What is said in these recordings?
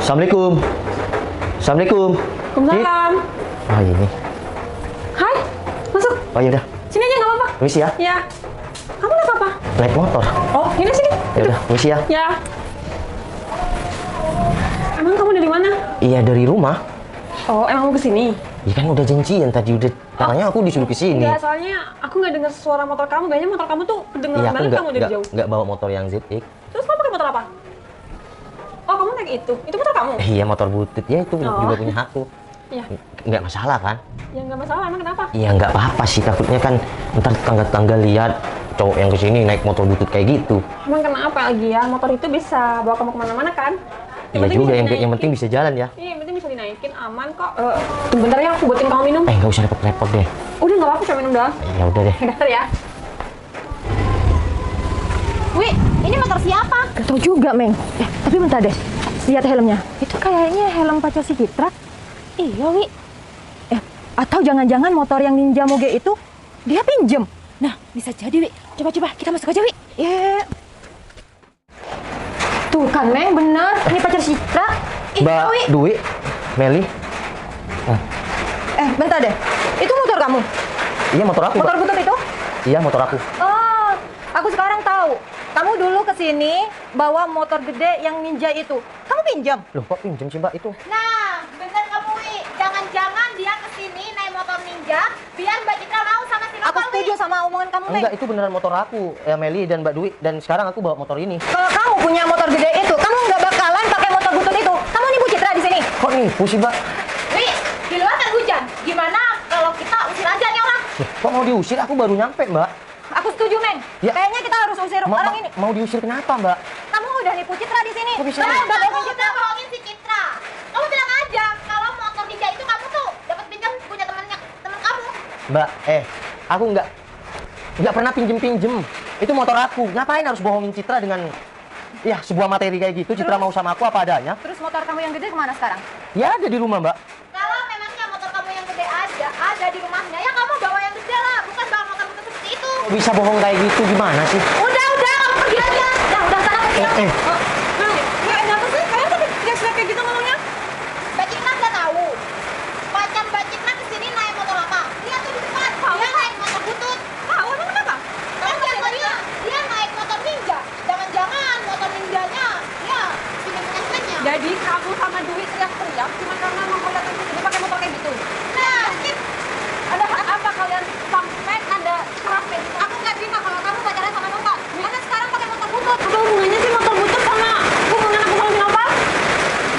Assalamualaikum. Assalamualaikum. Waalaikumsalam. Oh ini. Hai, masuk. Oh ya udah. Sini aja nggak apa-apa. Permisi ya. Ya. Kamu naik apa? Naik motor. Oh, ini sini. Ya udah, permisi ya. Ya. Emang kamu dari mana? Iya dari rumah. Oh, emang mau kesini? Iya kan udah janjian tadi udah. Katanya aku disuruh kesini. Enggak, soalnya aku nggak dengar suara motor kamu. Kayaknya motor kamu tuh kedengeran Iya aku banget kamu dari jauh. nggak bawa motor yang ZX. Terus kamu pakai motor apa? Oh, kamu naik itu? Itu motor kamu? Iya motor butut ya itu juga punya aku. Iya. Nggak masalah kan? Ya nggak masalah, emang kenapa? Iya nggak apa-apa sih, takutnya kan ntar tetangga-tetangga lihat cowok yang kesini naik motor butut kayak gitu. Emang kenapa lagi ya? Motor itu bisa bawa kamu kemana-mana kan? Iya juga, yang penting bisa jalan ya. Iya, yang penting bisa dinaikin, aman kok. Tunggu bentar ya, aku buatin kamu minum. Nggak usah repot-repot deh. Udah nggak apa-apa, cuma minum doang. Ya udah deh. Daftar ya. Wih, ini motor siapa? Gak tau juga, Meng. Tapi bentar deh. Lihat helmnya. Itu kayaknya helm pacar si Citra. Iya, Wi. Atau jangan-jangan motor yang Ninja Moge itu dia pinjem. Nah, bisa jadi, Wi. Coba-coba kita masuk aja, Wi. Ya. Tuh kan, Meng, bener. Ini pacar si Citra. Mbak Wi. Dwi, Meli. Bentar deh. Itu motor kamu? Iya motor aku. Motor Mbak. butut itu? Iya motor aku. Oh, aku sekarang tahu. Kamu dulu kesini bawa motor gede yang Ninja itu. Kamu pinjam? Loh kok pinjem sih Mbak itu? Nah, bener kamu, Wi. Jangan-jangan dia kesini naik motor Ninja biar Mbak Citra mau sama si Aku Nopal, Wi. setuju sama omongan kamu, Meng. Enggak, itu beneran motor aku, ya Meli dan Mbak Dwi. Dan sekarang aku bawa motor ini. Kalau kamu punya motor gede itu, kamu nggak bakalan pakai motor butut itu. Kamu nipu Citra di sini. Kok nipu sih Mbak? Wi, di luar kan hujan. Gimana kalau kita usir aja nih orang? Loh, kok mau diusir? Aku baru nyampe Mbak. Aku setuju, Meng. Ya. Kayaknya kita harus usir orang ini. Mau diusir kenapa Mbak? Kamu udah nipu Citra di sini. Kok bisa? Mbak, Kamu udah bohongin si Citra. Kamu bilang aja kalau motor Ninja itu kamu tuh dapat pinjam punya temen kamu. Mbak, aku nggak pernah pinjem. Itu motor aku. Ngapain harus bohongin Citra dengan ya sebuah materi kayak gitu? Citra mau sama aku apa adanya? Terus motor kamu yang gede kemana sekarang? Ya ada di rumah Mbak. Kalau memangnya motor kamu yang gede ada di rumahnya, ya kamu bawa yang gede lah, bukan bawa motor butut seperti itu. Kok bisa bohong kayak gitu? Gimana sih? Udah, kamu pergi aja. Udah sana pergi. Ya, kenapa sih? Kalian tapi teriak-teriak kayak gitu ngomongnya? Mbak Citra nggak tahu. Pacar Mbak Citra kesini naik motor apa? Lihat tuh di depan. Dia naik motor butut. Tahu, emang kenapa? Kalau dia naik motor Ninja. Jangan-jangan motor Ninjanya, ya, punya flashbacknya. Jadi kamu sama Dwi teriak-teriak cuma karena mau datang ke sini pakai motor kayak gitu? Nah, Ada hak apa kalian sampai ada keras kayak gitu? aku nggak terima kalau kamu pacaran sama Nopal. Karena sekarang pakai motor butut. Apa hubungannya sih motor butut sama hubungan aku sama Nopal?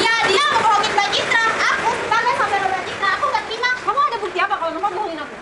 Ya, dia ngebohongin Mbak Citra. Aku sebagai saudara Mbak Citra, aku nggak terima. Kamu ada bukti apa kalau Nopal bohongin aku?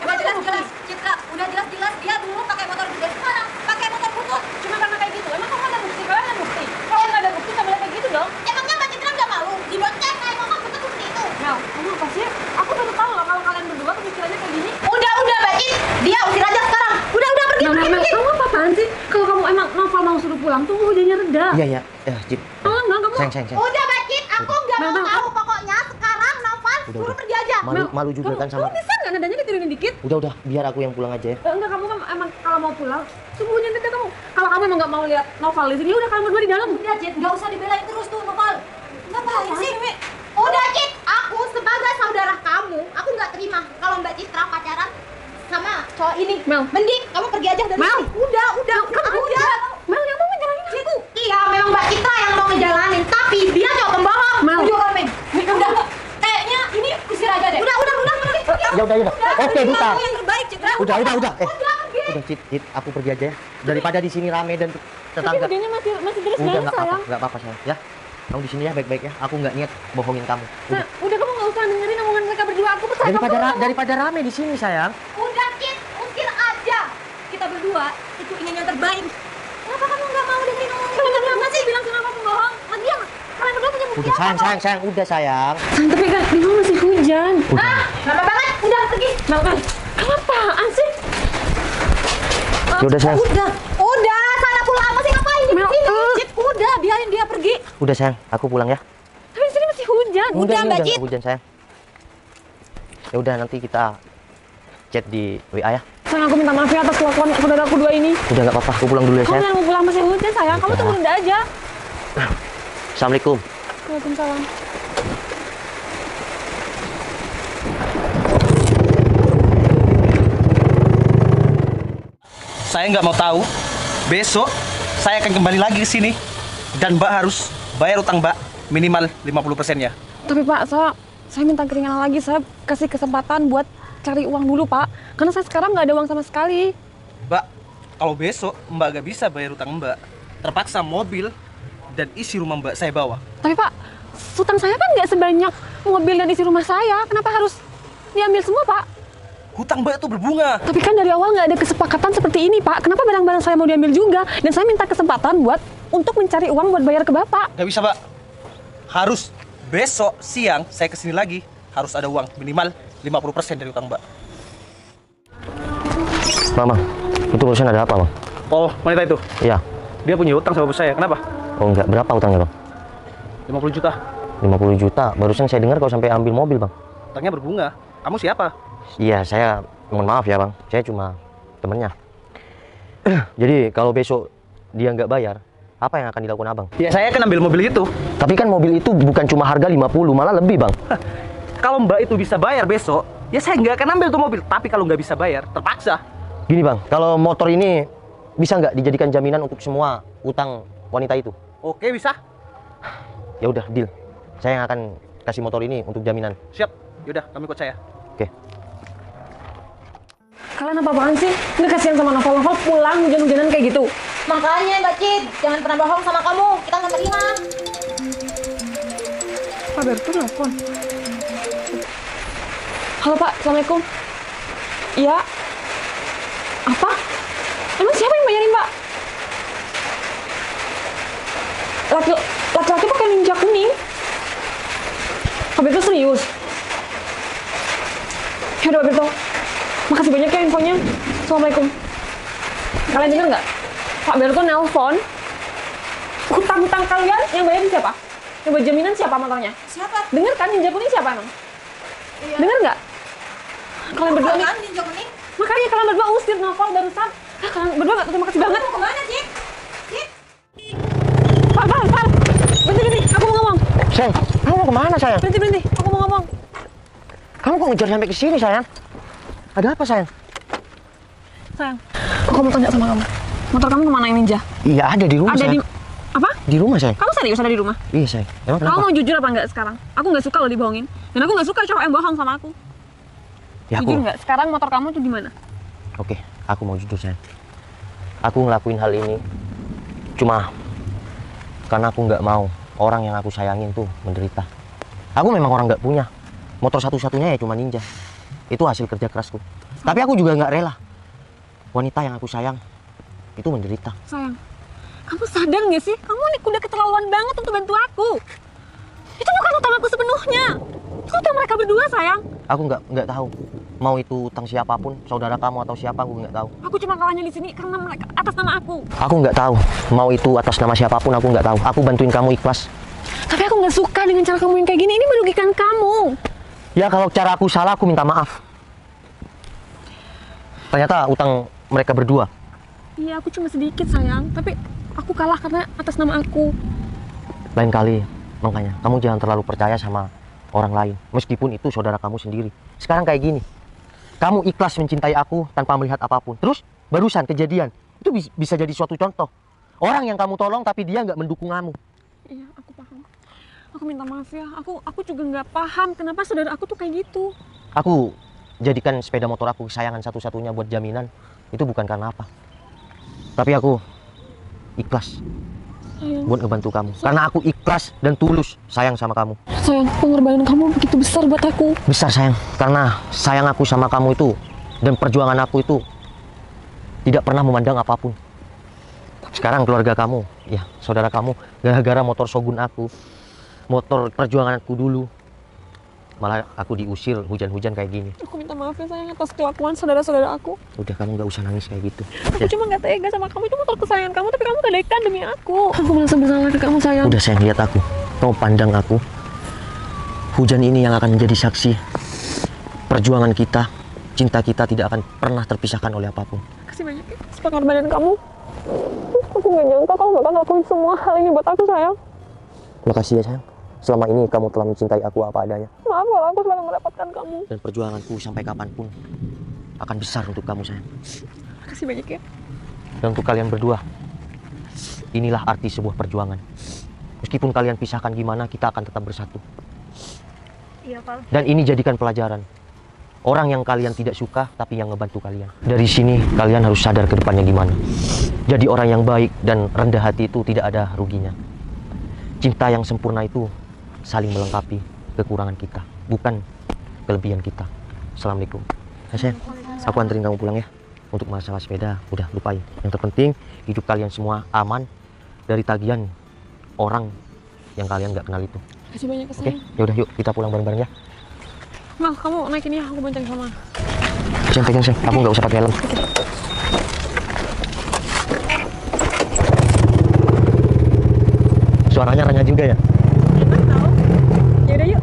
Udah jelas-jelas, Citra. Udah jelas-jelas dia dulu pakai motor gede, sekarang pakai motor butut. Cuma karena kayak gitu. Emang kamu ada bukti? Kalian ada bukti? Kalau nggak ada bukti nggak boleh kayak gitu dong. Emangnya Mbak Citra nggak malu dibonceng naik motor butut seperti itu? Mel, kamu apa sih? Aku baru tahu loh kalau kalian berdua pemikirannya kayak gini. Udah, Mbak Cit. Dia usir aja sekarang. Udah, pergi, Mel, pergi. kamu apa-apaan sih? Kalau kamu emang Nopal mau suruh pulang, tunggu hujannya reda. Iya Cip. Enggak, kamu. Sayang. Udah, Mbak Cit. Aku nggak mau Mel. tahu. Pokoknya sekarang Nopal suruh pergi aja. Malu juga kan sama. Kamu bisa nggak nadanya diturunin dikit? Udah, biar aku yang pulang aja ya. Enggak, kamu kan emang kalau mau pulang, tunggu hujan reda kamu. Kalau kamu emang nggak mau lihat Nopal di sini, udah kalian berdua di dalam. Udah, Cit. Nggak usah dibelain terus tuh, Nopal. Ngapain sih? Udah, Cit. Aku sebagai saudara kamu, aku nggak terima kalau Mbak Citra pacaran sama cowok ini. Mel. Mending kamu pergi aja dari Mel. sini. Udah. Kamu Udah. Mel yang mau ngejalanin aku. Iya, memang Mbak Citra yang mau ngejalanin, tapi dia cowok pembohong. Mel. Meng. Udah. Kayaknya ini usir aja deh. Udah, pergi. Ya udah. Oke, Duta. Kamu yang terbaik, Citra. Udah. Pergi. Udah Cip, aku pergi aja ya. Daripada di sini rame dan Tapi tetangga. hujannya masih deras Udah banget, sayang. nggak apa-apa sayang ya. Kamu di sini ya baik-baik ya. Aku nggak niat bohongin kamu. Nah, udah kamu nggak usah dengerin omongan mereka berdua. Aku percaya Daripada rame di sini sayang. Udah, Cit. Usir aja. Kita berdua itu ingin yang terbaik. Kenapa kamu nggak mau dengerin omongan Kamu kita? kenapa sih bilang sama pembohong? Lagian kalian berdua punya bukti Udah apa? sayang. Udah sayang. Tapi kan di rumah masih hujan. Lama banget. Udah, pergi. Mel, kamu apaan sih? Ya udah sayang. Udah, sana pulang. Masih ngapain di Mel, sini? Cit, udah, biarin dia pergi. Udah sayang, aku pulang ya. Tapi di sini masih hujan. Udah, ini Mbak nggak Cit. hujan sayang. Ya udah nanti kita chat di WA ya. Sayang, aku minta maaf ya atas kelakuan saudaraku dua ini. Udah nggak apa-apa, aku pulang dulu ya Kamu sayang. yang mau pulang masih hujan, sayang. Kamu tunggu dulu aja. Assalamualaikum. Waalaikumsalam. Saya nggak mau tahu. Besok saya akan kembali lagi ke sini dan Mbak harus bayar utang Mbak minimal 50%-nya. Tapi Pak, saya minta keringanan lagi. Saya kasih kesempatan buat cari uang dulu Pak. Karena saya sekarang nggak ada uang sama sekali. Mbak, kalau besok Mbak nggak bisa bayar utang Mbak, terpaksa mobil dan isi rumah Mbak saya bawa. Tapi Pak, utang saya kan nggak sebanyak mobil dan isi rumah saya. Kenapa harus diambil semua Pak? Hutang Mbak itu berbunga. Tapi kan dari awal nggak ada kesepakatan seperti ini Pak. Kenapa barang-barang saya mau diambil juga? Dan saya minta kesempatan untuk mencari uang buat bayar ke Bapak. Nggak bisa Mbak. Harus besok siang saya kesini lagi, harus ada uang minimal 50% dari utang Mbak. Mama, itu urusan ada apa, Bang? Oh, wanita itu? Iya. Dia punya utang sama bos saya, kenapa? Oh enggak, berapa utangnya, Bang? 50 juta. 50 juta. Barusan saya dengar kau sampai ambil mobil, Bang. Utangnya berbunga. Kamu siapa? Iya, saya mohon maaf ya, Bang. Saya cuma temennya. Jadi, kalau besok dia nggak bayar, apa yang akan dilakukan Abang? Ya, saya akan ambil mobil itu. Tapi kan mobil itu bukan cuma harga 50, malah lebih, Bang. Kalau Mbak itu bisa bayar besok, ya saya nggak akan ambil tuh mobil. Tapi kalau nggak bisa bayar, terpaksa. Gini, Bang, kalau motor ini bisa nggak dijadikan jaminan untuk semua utang wanita itu? Oke, bisa. Ya udah, deal. Saya yang akan kasih motor ini untuk jaminan. Siap. Yaudah, kamu ikut saya. Oke. Kalian apa-apaan sih? Nggak kasihan sama Novel pulang hujan-hujanan kayak gitu. Makanya Mbak Cid, jangan pernah bohong sama kamu. Kita nggak terima. Pak Bertu telepon. Halo Pak, Assalamualaikum. Iya. Apa? Emang siapa yang bayarin Pak? Laki-laki pakai ninja kuning. Pak Bertu serius? Yaudah Pak Bertu, makasih banyak ya infonya. Assalamualaikum. Kalian dengar nggak? Pak Bertu nelpon. Hutang-hutang kalian yang bayarin siapa? Yang buat jaminan siapa motornya? Siapa? Dengar kan ninja kuning siapa emang? Iya. Dengar nggak? Kalian berdua nih. Kan ninja kuning? Makanya kalian berdua usir Novel barusan. Kalian berdua nggak terima kasih banget. Kamu kemana Cid? Cid? Pak. Berhenti. Aku mau ngomong. Sayang, kamu mau kemana, sayang? Berhenti. Aku mau ngomong. Kamu kok ngejar sampai ke sini, sayang? Ada apa, sayang? Sayang, aku mau tanya sama kamu. Motor kamu kemana yang ninja? Iya, ada di rumah, Ada sayang. di... Apa? Di rumah, sayang. Kamu serius ada di rumah? Iya, sayang. Emang Kamu kenapa? mau jujur apa enggak sekarang? Aku nggak suka lo dibohongin. Dan aku nggak suka cowok yang bohong sama aku. Ya, Jujur nggak? Sekarang motor kamu tuh di mana? Oke, aku mau jujur, sayang. Aku ngelakuin hal ini cuma karena aku nggak mau orang yang aku sayangin tuh menderita. Aku memang orang nggak punya. Motor satu-satunya ya cuma ninja. Itu hasil kerja kerasku. Tapi aku juga nggak rela wanita yang aku sayang itu menderita. Sayang, kamu sadar nggak sih? Kamu nih udah keterlaluan banget untuk bantu aku. Itu bukan utang aku sepenuhnya. Itu utang mereka berdua, sayang. Aku nggak tahu mau itu utang siapapun, saudara kamu atau siapa, aku nggak tahu. Aku cuma kalahnya di sini karena mereka atas nama aku. Aku nggak tahu mau itu atas nama siapapun, aku nggak tahu. Aku bantuin kamu ikhlas. Tapi aku nggak suka dengan cara kamu yang kayak gini. Ini merugikan kamu. Ya kalau cara aku salah, aku minta maaf. Ternyata utang mereka berdua. Iya, aku cuma sedikit, sayang. Tapi aku kalah karena atas nama aku. Lain kali, makanya kamu jangan terlalu percaya sama orang lain. Meskipun itu saudara kamu sendiri. Sekarang kayak gini. Kamu ikhlas mencintai aku tanpa melihat apapun. Terus barusan kejadian. Itu bisa jadi suatu contoh. Orang yang kamu tolong tapi dia nggak mendukung kamu. Iya, aku paham. Aku minta maaf ya. Aku juga nggak paham kenapa saudara aku tuh kayak gitu. Aku jadikan sepeda motor aku kesayangan satu-satunya buat jaminan. Itu bukan karena apa. Tapi aku ikhlas Sayang, buat ngebantu kamu. Karena aku ikhlas dan tulus sayang sama kamu. sayang, pengorbanan kamu begitu besar buat aku. Besar, sayang. Karena sayang aku sama kamu itu dan perjuangan aku itu tidak pernah memandang apapun. Sekarang keluarga kamu, ya saudara kamu, gara-gara motor Shogun aku, motor perjuangan aku dulu, malah aku diusir hujan-hujan kayak gini. Aku minta maaf ya sayang atas kelakuan saudara-saudara aku. Udah, kamu nggak usah nangis kayak gitu. Aku cuma nggak tega sama kamu. Itu motor kesayangan kamu, tapi kamu gadaikan demi aku. Aku merasa bersalah ke kamu, sayang. Udah, sayang, lihat aku. Kamu pandang aku. Hujan ini yang akan menjadi saksi perjuangan kita, cinta kita tidak akan pernah terpisahkan oleh apapun. Kasih banyak ya atas pengorbanan kamu. Aku nggak nyangka kamu bakal ngelakuin semua hal ini buat aku, sayang. Makasih ya, sayang. Selama ini kamu telah mencintai aku apa adanya. Maaf kalau aku selalu merepotkan kamu. Dan perjuanganku sampai kapanpun akan besar untuk kamu sayang. Makasih banyak ya. Dan untuk kalian berdua, inilah arti sebuah perjuangan. Meskipun kalian pisahkan gimana, kita akan tetap bersatu. Iya, Val. Dan ini jadikan pelajaran. Orang yang kalian tidak suka, tapi yang ngebantu kalian. Dari sini, kalian harus sadar ke depannya gimana. Jadi orang yang baik dan rendah hati itu tidak ada ruginya. Cinta yang sempurna itu saling melengkapi kekurangan kita, bukan kelebihan kita. Assalamualaikum. Sayang, aku anterin kamu pulang ya. Untuk masalah sepeda, udah lupain. Yang terpenting, hidup kalian semua aman dari tagihan orang yang kalian nggak kenal itu. Makasih banyak Oke, sayang. yaudah yuk kita pulang bareng-bareng ya. Mal, kamu naikin ya, aku bonceng sama. Sayang, pegang sayang, aku nggak usah pakai helm. Suaranya renyah juga ya. Enak tau. Yaudah yuk.